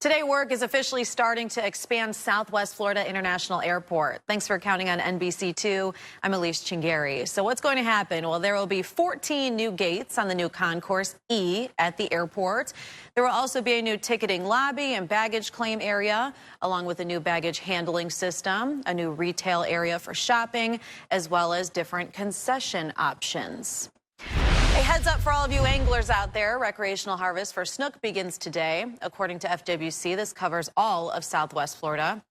Today, work is officially starting to expand Southwest Florida International Airport. Thanks for counting on NBC2. I'm Elise Chingari. So what's going to happen? Well, there will be 14 new gates on the new Concourse E at the airport. There will also be a new ticketing lobby and baggage claim area, along with a new baggage handling system, a new retail area for shopping, as well as different concession options. A heads up for all of you anglers out there. Recreational harvest for snook begins today. According to FWC, this covers all of Southwest Florida.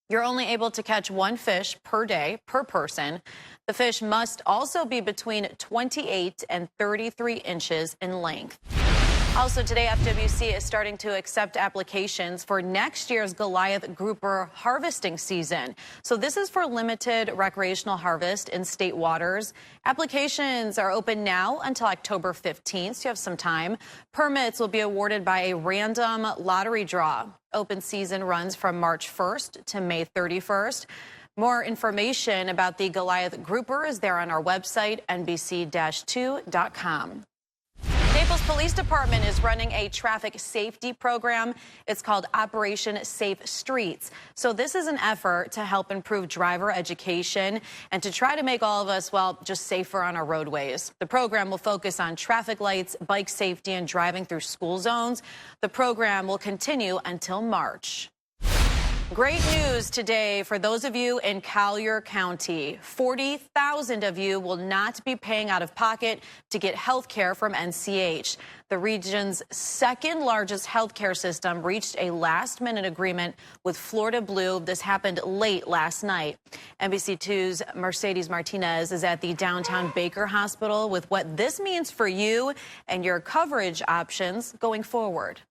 You're only able to catch one fish per day per person. The fish must also be between 28 and 33 inches in length. Also today, FWC is starting to accept applications for next year's Goliath grouper harvesting season. So this is for limited recreational harvest in state waters. Applications are open now until October 15th, so you have some time. Permits will be awarded by a random lottery draw. Open season runs from March 1st to May 31st. More information about the Goliath grouper is there on our website, nbc-2.com. Naples Police Department is running a traffic safety program. It's called Operation Safe Streets. So this is an effort to help improve driver education and to try to make all of us, well, just safer on our roadways. The program will focus on traffic lights, bike safety, and driving through school zones. The program will continue until March. Great news today for those of you in Collier County. 40,000 of you will not be paying out of pocket to get health care from NCH. The region's second largest health care system reached a last-minute agreement with Florida Blue. This happened late last night. NBC2's Mercedes Martinez is at the downtown Baker Hospital with what this means for you and your coverage options going forward.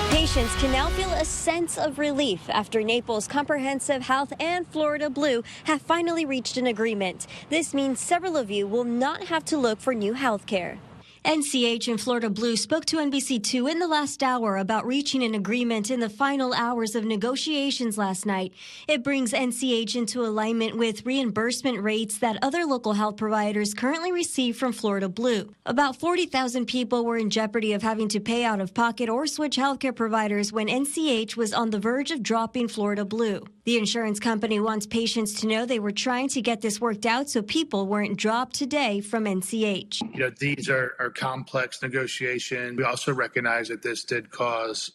Patients can now feel a sense of relief after Naples Comprehensive Health and Florida Blue have finally reached an agreement. This means several of you will not have to look for new health care. NCH and Florida Blue spoke to NBC2 in the last hour about reaching an agreement in the final hours of negotiations last night. It brings NCH into alignment with reimbursement rates that other local health providers currently receive from Florida Blue. About 40,000 people were in jeopardy of having to pay out of pocket or switch healthcare providers when NCH was on the verge of dropping Florida Blue. The insurance company wants patients to know they were trying to get this worked out so people weren't dropped today from NCH. These are complex negotiations. We also recognize that this did cause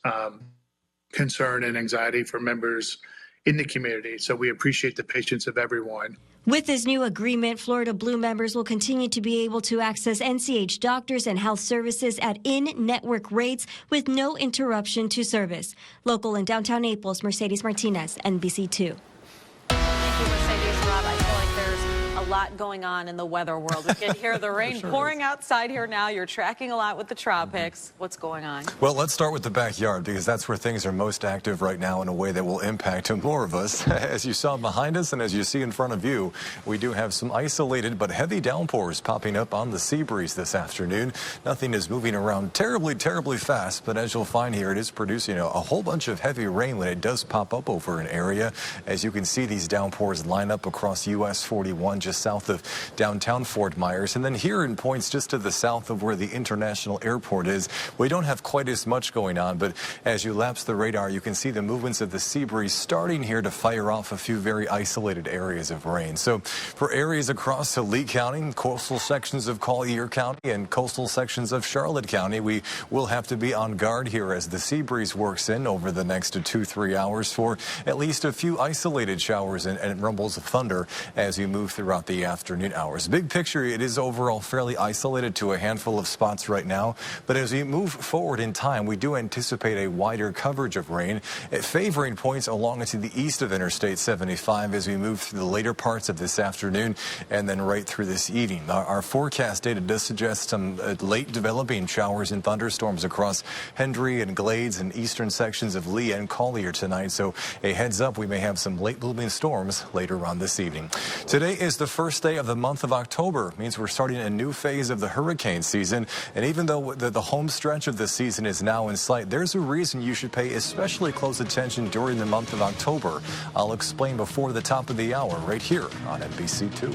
concern and anxiety for members in the community. So we appreciate the patience of everyone. With this new agreement, Florida Blue members will continue to be able to access NCH doctors and health services at in-network rates with no interruption to service. Local in downtown Naples, Mercedes Martinez, NBC2. Thank you, Mercedes. Rob, I feel like there's a lot going on in the weather world. We can hear the rain pouring outside here now. You're tracking a lot with the tropics. What's going on? Well, let's start with the backyard because that's where things are most active right now in a way that will impact more of us. As you saw behind us and as you see in front of you, we do have some isolated but heavy downpours popping up on the sea breeze this afternoon. Nothing is moving around terribly fast, but as you'll find here, it is producing a whole bunch of heavy rain when it does pop up over an area. As you can see, these downpours line up across US 41 just south of downtown Fort Myers. And then here in points just to the south of where the international airport is, we don't have quite as much going on, but as you lapse the radar, you can see the movements of the sea breeze starting here to fire off a few very isolated areas of rain. So for areas across Lee County, coastal sections of Collier County, and coastal sections of Charlotte County, we will have to be on guard here as the sea breeze works in over the next 2-3 hours for at least a few isolated showers and rumbles of thunder as you move throughout the afternoon hours. Big picture, it is overall fairly isolated to a handful of spots right now, but as we move forward in time, we do anticipate a wider coverage of rain, favoring points along to the east of Interstate 75 as we move through the later parts of this afternoon and then right through this evening. Our forecast data does suggest some late developing showers and thunderstorms across Hendry and Glades and eastern sections of Lee and Collier tonight, so a heads up, we may have some late blooming storms later on this evening. Today is the first day of the month of October. It means we're starting a new phase of the hurricane season. And even though the home stretch of the season is now in sight, there's a reason you should pay especially close attention during the month of October. I'll explain before the top of the hour right here on NBC2.